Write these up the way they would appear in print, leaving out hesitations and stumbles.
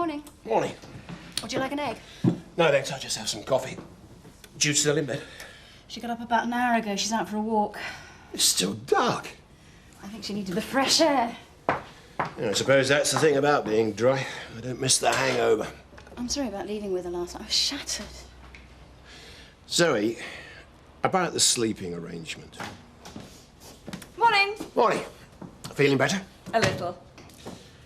Morning. Morning. Would you like an egg? No, thanks. I'll just have some coffee. Jude's still in bed? She got up about an hour ago. She's out for a walk. It's still dark. I think she needed the fresh air. Yeah, I suppose that's the thing about being dry. I don't miss the hangover. I'm sorry about leaving with her last night. I was shattered. Zoe, about the sleeping arrangement. Morning. Morning. Feeling better? A little.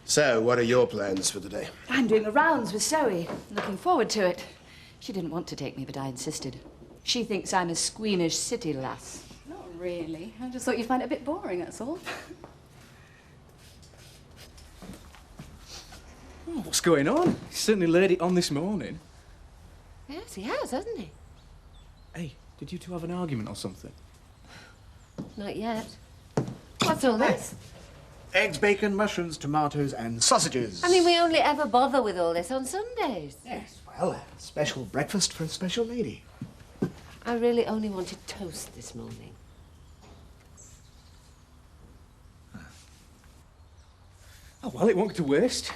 So, what are your plans for the day? I'm doing the rounds with Zoe. Looking forward to it. She didn't want to take me, but I insisted. She thinks I'm a squeamish city lass. Not really. I just thought you'd find it a bit boring, that's all. Oh, what's going on? He's certainly laid it on this morning. Yes, he has, hasn't he? Hey, did you two have an argument or something? Not yet. What's all this? Eggs, bacon, mushrooms, tomatoes and sausages. I mean, we only ever bother with all this on Sundays. Yes, well, a special breakfast for a special lady. I really only wanted toast this morning. Oh, well, it won't go to waste.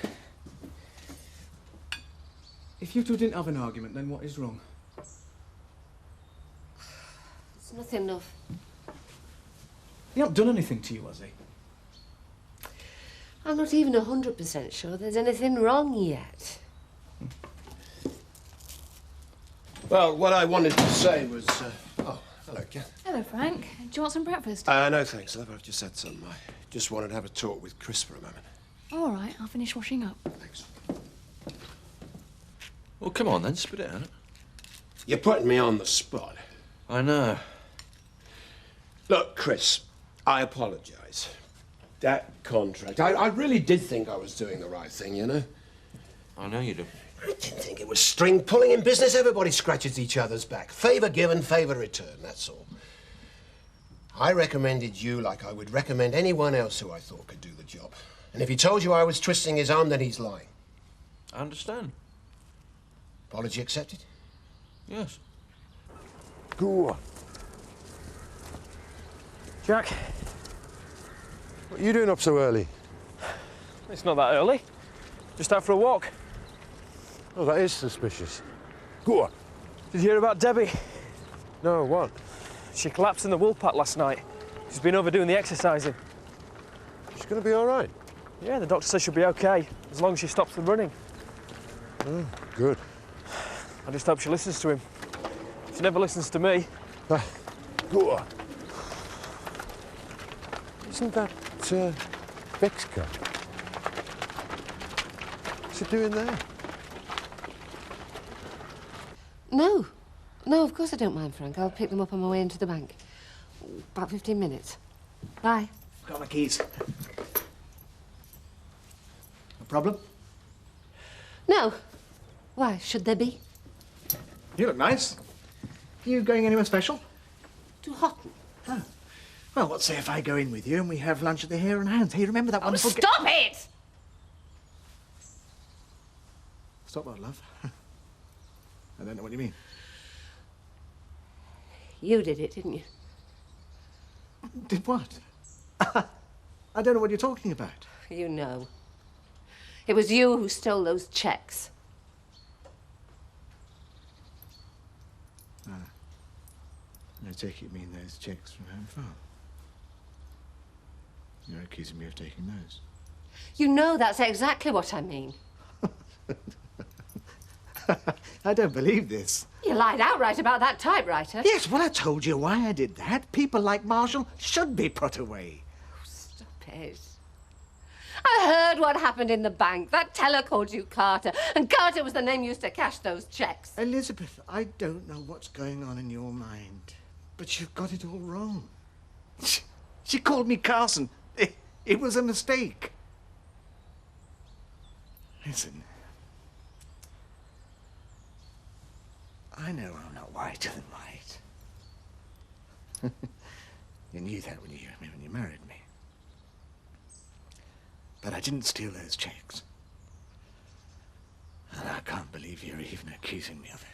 If you two didn't have an argument, then what is wrong? It's nothing, love. He hasn't done anything to you, has he? I'm not even 100% sure there's anything wrong yet. Well, what I wanted to say was... Oh, hello, Kath. Hello, Frank. Do you want some breakfast? No, thanks, love. I've just had some. I just wanted to have a talk with Chris for a moment. All right, I'll finish washing up. Thanks. Well, come on then, spit it out. You're putting me on the spot. I know. Look, Chris, I apologise. That contract, I really did think I was doing the right thing, you know? I know you do. I didn't think it was string pulling in business. Everybody scratches each other's back. Favour given, favour returned, that's all. I recommended you like I would recommend anyone else who I thought could do the job. And if he told you I was twisting his arm, then he's lying. I understand. Apology accepted? Yes. Go on. Jack, What are you doing up so early? it's not that early. Just out for a walk. Oh, that is suspicious. Go on. Did you hear about Debbie? No, what? She collapsed in the wool pack last night. She's been overdoing the exercising. She's going to be all right. Yeah, the doctor says she'll be okay, as long as she stops the running. Oh, good. I just hope she listens to him. She never listens to me. Go on. Isn't that Vic's car? What's it doing there? No. No, of course I don't mind, Frank. I'll pick them up on my way into the bank. About 15 minutes. Bye. Got my keys. No problem? No. Why, should there be? You look nice. You going anywhere special? To Houghton. Oh. Well, what say if I go in with you and we have lunch at the Hare and Hounds? Hey, remember that wonderful... Stop it! Stop what, love? I don't know what you mean. You did it, didn't you? Did what? I don't know what you're talking about. You know. It was you who stole those checks. I take it you mean those checks from Home Farm. You're accusing me of taking those. You know that's exactly what I mean. I don't believe this. You lied outright about that typewriter. Yes, well, I told you why I did that. People like Marshall should be put away. Stop it. I heard what happened in the bank. That teller called you Carter, and Carter was the name used to cash those checks. Elizabeth, I don't know what's going on in your mind, but you've got it all wrong. She called me Carson. It was a mistake. Listen. I know I'm not whiter than white. You knew that when you married me. But I didn't steal those checks. And I can't believe you're even accusing me of it.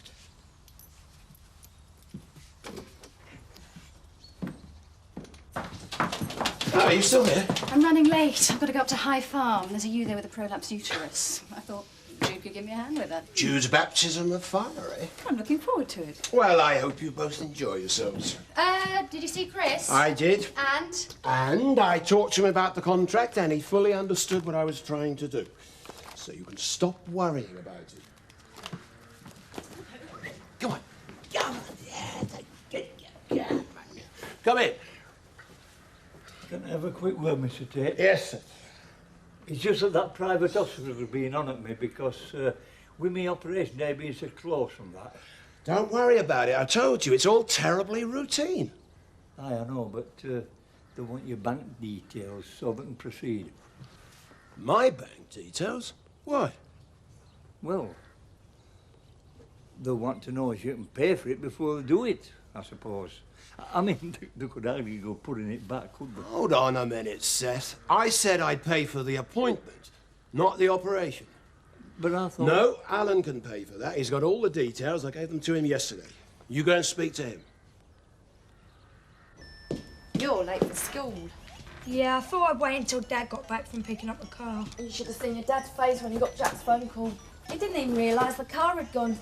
Oh, are you still here? I'm running late. I've got to go up to High Farm. There's a ewe there with a prolapsed uterus. I thought Jude could give me a hand with her. Jude's baptism of fire, eh? I'm looking forward to it. Well, I hope you both enjoy yourselves. Did you see Chris? I did. And? And I talked to him about the contract, and he fully understood what I was trying to do. So you can stop worrying about it. Come on. Come on. Yeah. Come in. Can I have a quick word, Mr. Tate? Yes, sir. It's just that private hospital was being on at me because with my operation, they're being so close from that. Don't worry about it. I told you, it's all terribly routine. Aye, I know, but they want your bank details so they can proceed. My bank details? Why? Well, they want to know if you can pay for it before they do it, I suppose. I mean, they could hardly go putting it back, could they? Hold on a minute, Seth. I said I'd pay for the appointment, not the operation. But I thought... No, Alan can pay for that. He's got all the details. I gave them to him yesterday. You go and speak to him. You're late for school. Yeah, I thought I'd wait until Dad got back from picking up the car. You should have seen your dad's face when he got Jack's phone call. He didn't even realise the car had gone.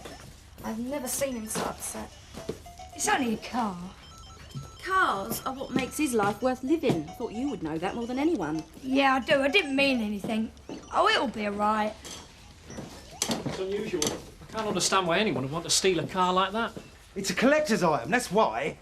I've never seen him so upset. It's only a car. Cars are what makes his life worth living. I thought you would know that more than anyone. Yeah, I do. I didn't mean anything. Oh, it'll be all right. It's unusual. I can't understand why anyone would want to steal a car like that. It's a collector's item, that's why.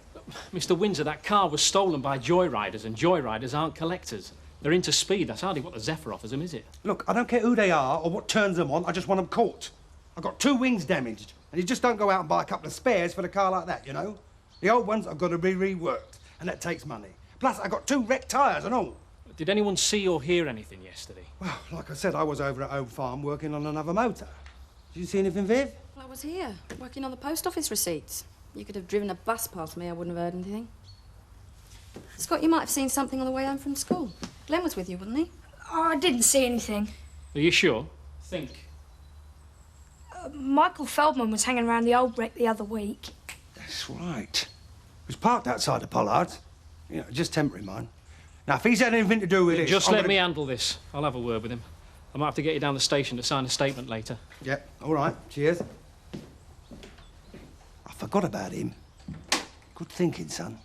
Mr. Windsor, that car was stolen by joyriders, and joyriders aren't collectors. They're into speed. That's hardly what the Zephyr offers them, is it? Look, I don't care who they are or what turns them on, I just want them caught. I've got 2 wings damaged, and you just don't go out and buy a couple of spares for a car like that, you know? The old ones have got to be reworked, and that takes money. Plus, I got 2 wrecked tyres and all. Did anyone see or hear anything yesterday? Well, like I said, I was over at Home Farm working on another motor. Did you see anything, Viv? Well, I was here, working on the post office receipts. You could have driven a bus past me, I wouldn't have heard anything. Scott, you might have seen something on the way home from school. Glenn was with you, wasn't he? Oh, I didn't see anything. Are you sure? Think. Michael Feldman was hanging around the old wreck the other week. That's right. It was parked outside the Pollards. You know, just temporary, mind. Now, if he's had anything to do with it... Just let me handle this. I'll have a word with him. I might have to get you down the station to sign a statement later. Yep, all right. Cheers. I forgot about him. Good thinking, son.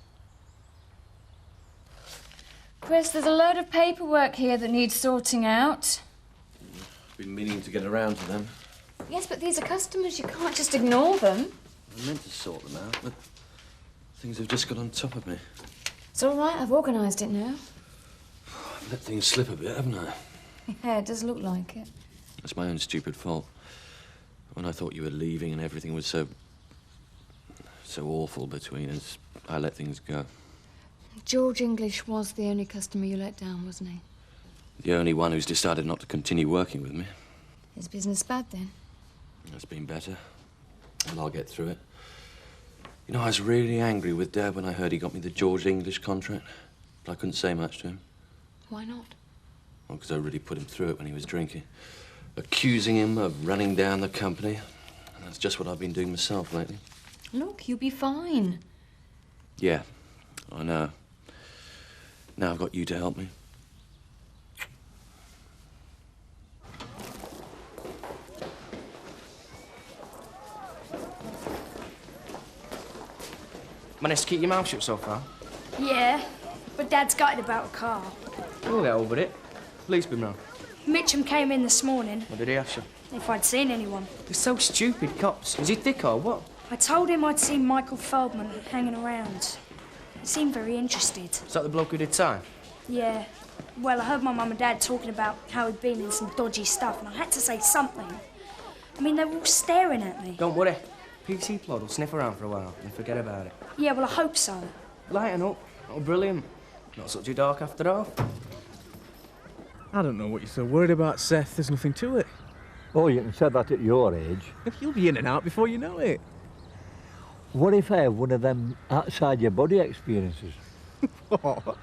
Chris, there's a load of paperwork here that needs sorting out. Been meaning to get around to them. Yes, but these are customers. You can't just ignore them. I meant to sort them out, but things have just got on top of me. It's all right. I've organised it now. I've let things slip a bit, haven't I? Yeah, it does look like it. That's my own stupid fault. When I thought you were leaving and everything was so awful between us, I let things go. George English was the only customer you let down, wasn't he? The only one who's decided not to continue working with me. Is business bad then? It's been better, and I'll get through it. You know, I was really angry with Dad when I heard he got me the George English contract, but I couldn't say much to him. Why not? Well, because I really put him through it when he was drinking. Accusing him of running down the company, and that's just what I've been doing myself lately. Look, you'll be fine. Yeah, I know. Now I've got you to help me. Managed to keep your mouth shut so far? Yeah, but Dad's gutted about a car. We'll get over it. Police been round. Mitchum came in this morning, What did he ask you? if I'd seen anyone. They're so stupid, cops. Is he thick or what? I told him I'd seen Michael Feldman hanging around. He seemed very interested. Is that the bloke who did time? Yeah. Well, I heard my mum and Dad talking about how he'd been in some dodgy stuff, and I had to say something. I mean, they were all staring at me. Don't worry. PC Plod will sniff around for a while and forget about it. Yeah, well, I hope so. Lighten up. Oh, brilliant. Not such a dark after all. I don't know what you're so worried about, Seth. There's nothing to it. Oh, you can say that at your age. You'll be in and out before you know it. What if I have one of them outside-your-body experiences? What?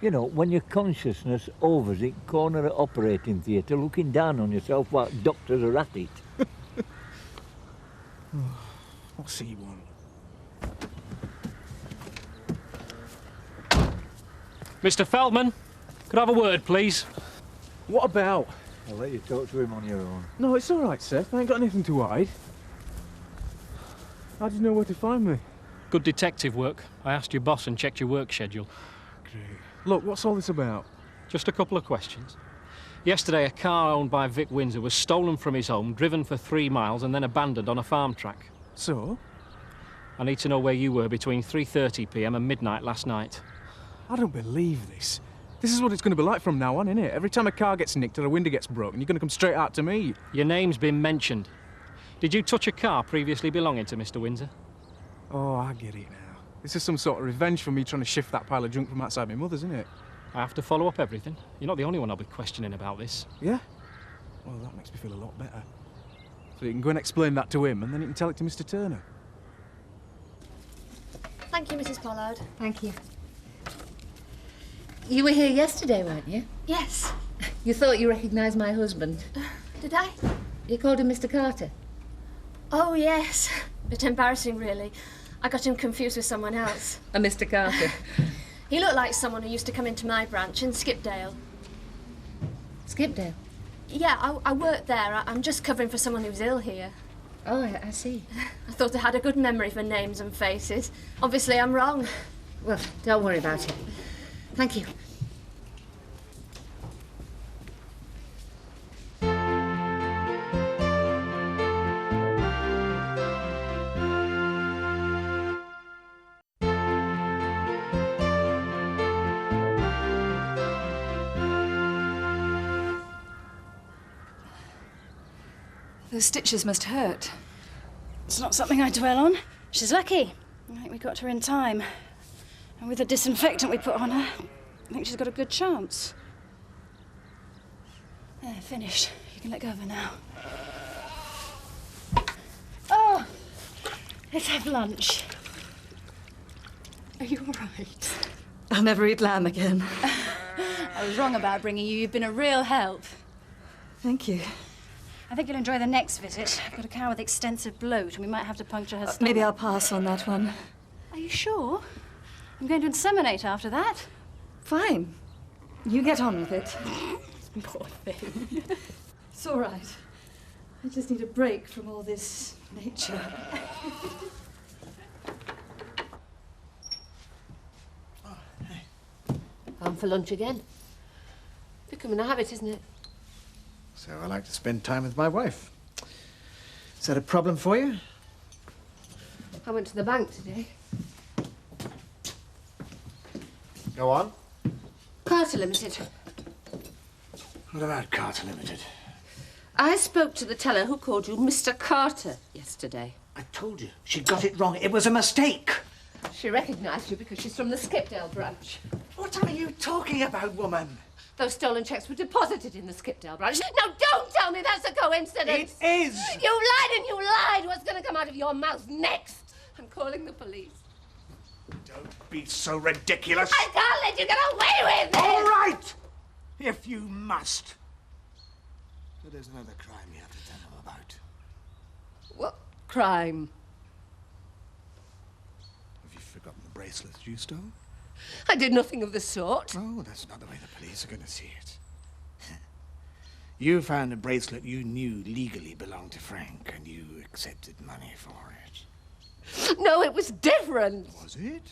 You know, when your consciousness hovers in corner of operating theatre, looking down on yourself while doctors are at it. What's he want? Mr. Feldman, could I have a word, please? What about? I'll let you talk to him on your own. No, it's all right, Seth. I ain't got anything to hide. How do you know where to find me? Good detective work. I asked your boss and checked your work schedule. Great. Look, what's all this about? Just a couple of questions. Yesterday, a car owned by Vic Windsor was stolen from his home, driven for 3 miles and then abandoned on a farm track. So? I need to know where you were between 3:30 p.m. and midnight last night. I don't believe this. This is what it's going to be like from now on, innit? Every time a car gets nicked or a window gets broken, you're going to come straight out to me. Your name's been mentioned. Did you touch a car previously belonging to Mr. Windsor? Oh, I get it now. This is some sort of revenge for me trying to shift that pile of junk from outside my mother's, isn't it? I have to follow up everything. You're not the only one I'll be questioning about this. Yeah? Well, that makes me feel a lot better. So you can go and explain that to him, and then you can tell it to Mr. Turner. Thank you, Mrs. Pollard. Thank you. You were here yesterday, weren't you? Yes. You thought you recognised my husband. Did I? You called him Mr. Carter. Oh, yes. Bit embarrassing, really. I got him confused with someone else. A Mr. Carter. He looked like someone who used to come into my branch in Skipdale. Skipdale? Yeah, I worked there. I'm just covering for someone who's ill here. Oh, I see. I thought I had a good memory for names and faces. Obviously, I'm wrong. Well, don't worry about it. Thank you. Those stitches must hurt. It's not something I dwell on. She's lucky. I think we got her in time. And with the disinfectant we put on her, I think she's got a good chance. There, finished. You can let go of her now. Oh! Let's have lunch. Are you all right? I'll never eat lamb again. I was wrong about bringing you. You've been a real help. Thank you. I think you'll enjoy the next visit. I've got a cow with extensive bloat, and we might have to puncture her stomach. Maybe I'll pass on that one. Are you sure? I'm going to inseminate after that. Fine. You get on with it. Poor thing. It's all right. I just need a break from all this nature. Home for lunch again. Becoming a habit, isn't it? So I like to spend time with my wife. Is that a problem for you? I went to the bank today. Go on. Carter Limited. What about Carter Limited? I spoke to the teller who called you Mr. Carter yesterday. I told you, she got it wrong. It was a mistake. She recognised you because she's from the Skipdale branch. What are you talking about, woman? Those stolen cheques were deposited in the Skipdale branch. Now, don't tell me that's a coincidence. It is. You lied and you lied. What's going to come out of your mouth next? I'm calling the police. Don't be so ridiculous. I can't let you get away with it. All right, if you must. But there's another crime you have to tell them about. What crime? Have you forgotten the bracelets you stole? I did nothing of the sort. Oh, that's not the way the police are going to see it. You found a bracelet you knew legally belonged to Frank, and you accepted money for it. No, it was different. Was it?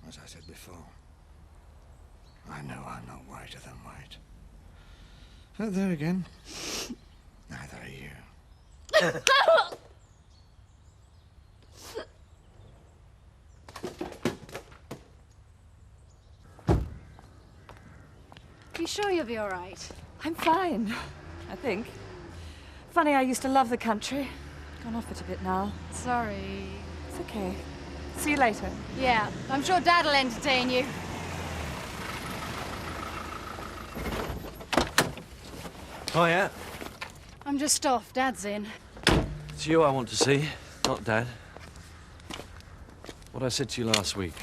As I said before, I know I'm not whiter than white. But there again, neither are you. You sure you'll be all right? I'm fine, I think. Funny, I used to love the country. Gone off it a bit now. Sorry. It's okay. See you later. Yeah, I'm sure Dad'll entertain you. Oh, yeah? I'm just off. Dad's in. It's you I want to see, not Dad. What I said to you last week,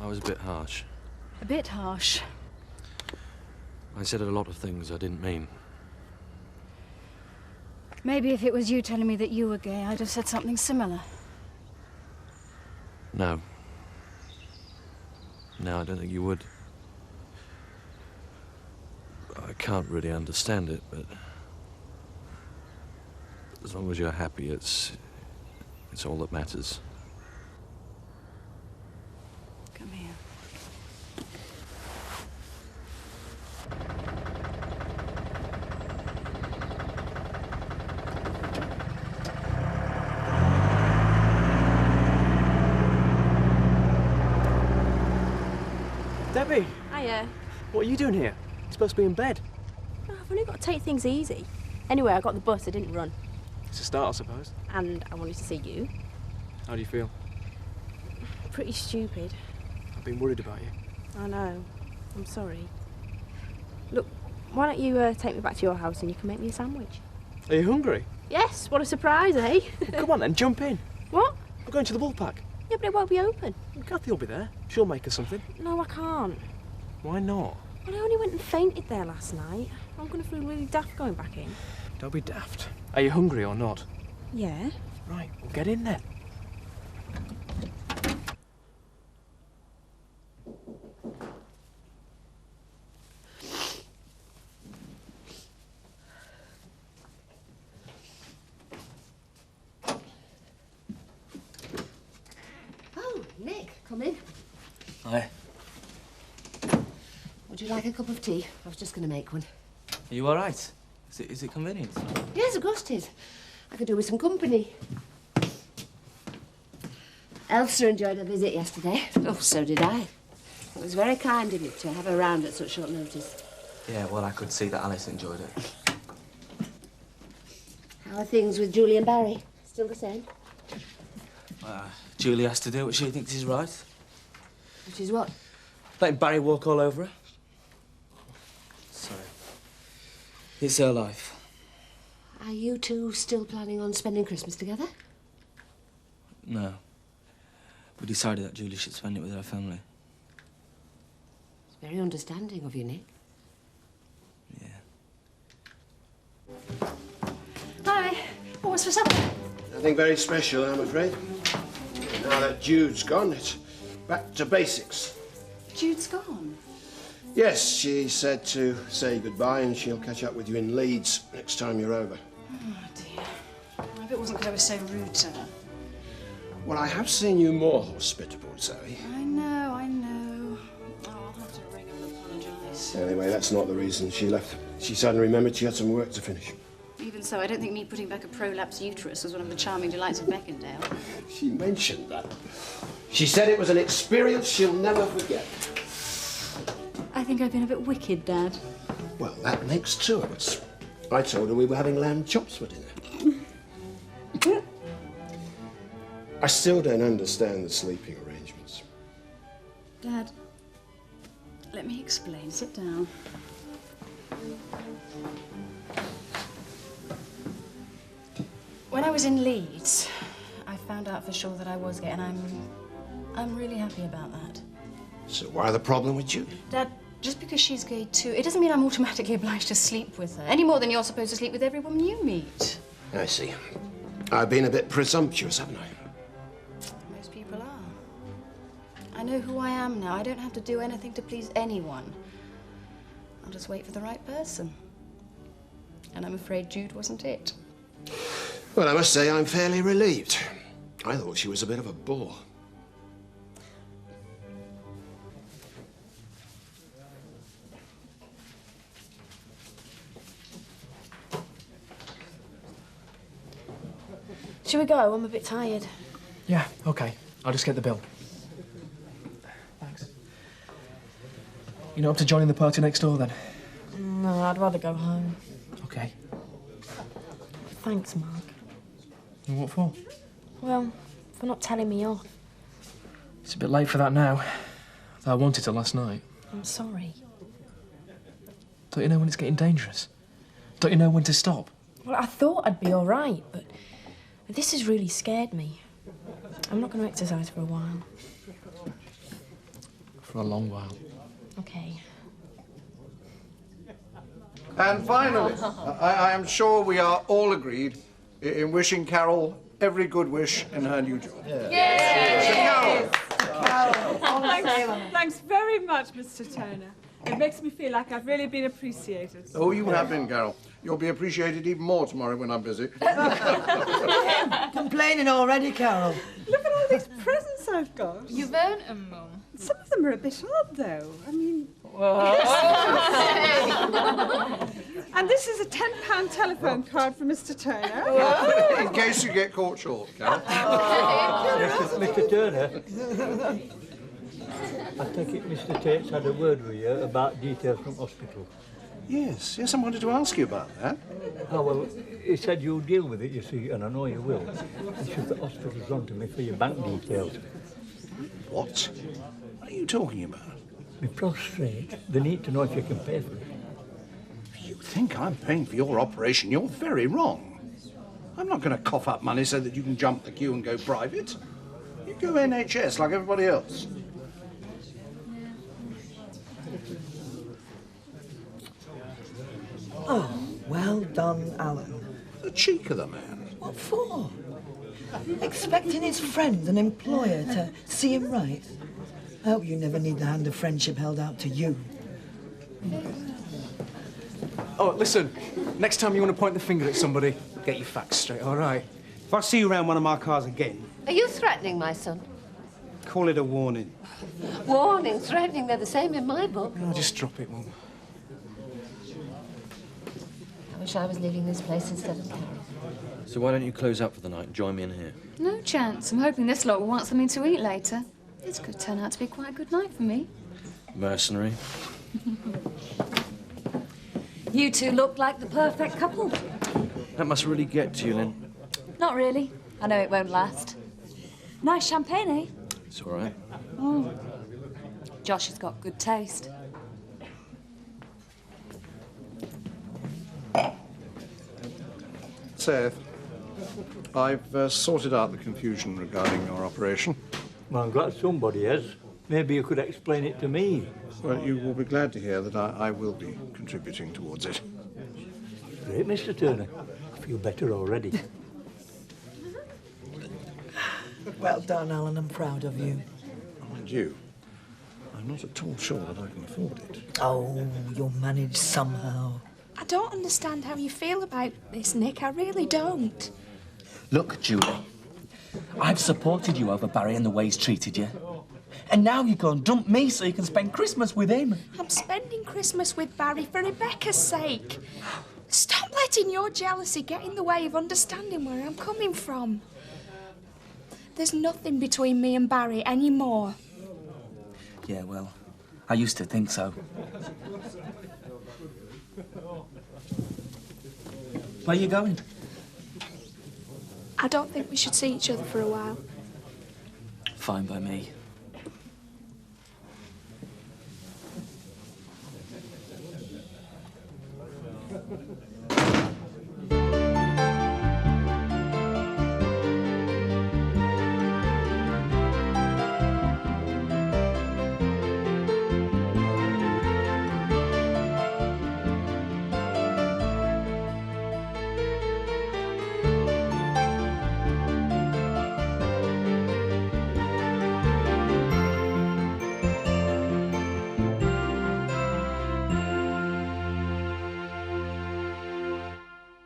I was a bit harsh. A bit harsh. I said a lot of things I didn't mean. Maybe if it was you telling me that you were gay, I'd have said something similar. No. No, I don't think you would. I can't really understand it, but as long as you're happy, it's all that matters. Come here. Debbie, Hiya. what are you doing here? You're supposed to be in bed. Oh, I've only got to take things easy. Anyway, I got the bus, I didn't run. It's a start, I suppose. And I wanted to see you. How do you feel? Pretty stupid. I've been worried about you. I know. I'm sorry. Look, why don't you take me back to your house and you can make me a sandwich? Are you hungry? Yes, what a surprise, eh? Well, come on then, jump in. What? We're going to the bullpack. Yeah, but it won't be open. Well, Kathy will be there. She'll make us something. No, I can't. Why not? Well, I only went and fainted there last night. I'm going to feel really daft going back in. Don't be daft. Are you hungry or not? Yeah. Right, we'll get in then. Oh, Nick, come in. Hi. Would you like a cup of tea? I was just going to make one. Are you all right? Is it convenient? Yes, of course it is. I could do with some company. Elsa enjoyed her visit yesterday. Oh, so did I. It was very kind of you to have her round at such short notice. Yeah, well, I could see that Alice enjoyed it. How are things with Julie and Barry? Still the same? Julie has to do what she thinks is right. Which is what? Letting Barry walk all over her. Sorry. It's her life. Are you two still planning on spending Christmas together? No. We decided that Julie should spend it with her family. It's very understanding of you, Nick. Hi. What's for supper? Nothing very special, I'm afraid. Now that Jude's gone, it's back to basics. Jude's gone. Yes, she said to say goodbye and she'll catch up with you in Leeds next time you're over. Oh, dear. I hope it wasn't because I was so rude to her. Well, I have seen you more hospitable, Zoe. I know, I know. Oh, I'll have to ring her and apologise. Anyway, that's not the reason she left. She suddenly remembered she had some work to finish. Even so, I don't think me putting back a prolapse uterus was one of the charming delights of Beckendale. She mentioned that. She said it was an experience she'll never forget. I think I've been a bit wicked, Dad. Well, that makes two of us. I told her we were having lamb chops for dinner. I still don't understand the sleeping arrangements. Dad, let me explain. Sit down. When I was in Leeds, I found out for sure that I was gay, and I'm really happy about that. So why the problem with Julie? Dad, just because she's gay too, it doesn't mean I'm automatically obliged to sleep with her, any more than you're supposed to sleep with every woman you meet. I see. I've been a bit presumptuous, haven't I? Most people are. I know who I am now. I don't have to do anything to please anyone. I'll just wait for the right person. And I'm afraid Jude wasn't it. Well, I must say I'm fairly relieved. I thought she was a bit of a bore. Shall we go? I'm a bit tired. Yeah, OK. I'll just get the bill. Thanks. You're not up to joining the party next door, then? No, I'd rather go home. OK. Thanks, Mark. And what for? Well, for not telling me off. It's a bit late for that now. Though I wanted to last night. I'm sorry. Don't you know when it's getting dangerous? Don't you know when to stop? Well, I thought I'd be all right, but this has really scared me. I'm not going to exercise for a while. For a long while. OK. And finally, I am sure we are all agreed in wishing Carol every good wish in her new job. Yes! So, Carol, Thanks very much, Mr. Turner. It makes me feel like I've really been appreciated. Oh, you have been, Carol. You'll be appreciated even more tomorrow when I'm busy. Complaining already, Carol. Look at all these presents I've got. You've earned them, Mum. Some of them are a bit odd, though. I mean... And this is a £10 telephone card for Mr. Turner. In case you get caught short, Carol. Mr. Turner, I take it Mr. Tate's had a word with you about details from hospital. Yes, I wanted to ask you about that. Oh, well, he said you'll deal with it, you see, and I know you will. He should the hospital's on to me for your bank details. What? What are you talking about? Me prostrate, they need to know if you can pay for it. You think I'm paying for your operation? You're very wrong. I'm not going to cough up money so that you can jump the queue and go private. You go NHS like everybody else. Oh, well done, Alan. The cheek of the man. What for? Expecting his friend and employer to see him right? I hope you never need the hand of friendship held out to you. Oh, listen. Next time you want to point the finger at somebody, get your facts straight, all right? If I see you around one of my cars again, Are you threatening my son? call it a warning. Warning, threatening, they're the same in my book. No, just drop it, Mum. I wish I was leaving this place instead of Carol. So why don't you close up for the night and join me in here? No chance. I'm hoping this lot will want something to eat later. This could turn out to be quite a good night for me. Mercenary. You two look like the perfect couple. That must really get to you, Lynn. Not really. I know it won't last. Nice champagne, eh? It's all right. Mm. Josh has got good taste. Seth, I've sorted out the confusion regarding your operation. Well, I'm glad somebody has. Maybe you could explain it to me. Well, you will be glad to hear that I will be contributing towards it. Great, Mr. Turner. I feel better already. Well done, Alan. I'm proud of you. Mind you, I'm not at all sure that I can afford it. Oh, you'll manage somehow. I don't understand how you feel about this, Nick. I really don't. Look, Julie, I've supported you over Barry and the way he's treated you. And now you go and dump me so you can spend Christmas with him. I'm spending Christmas with Barry for Rebecca's sake. Stop letting your jealousy get in the way of understanding where I'm coming from. There's nothing between me and Barry anymore. Yeah, well, I used to think so. Where are you going? I don't think we should see each other for a while. Fine by me.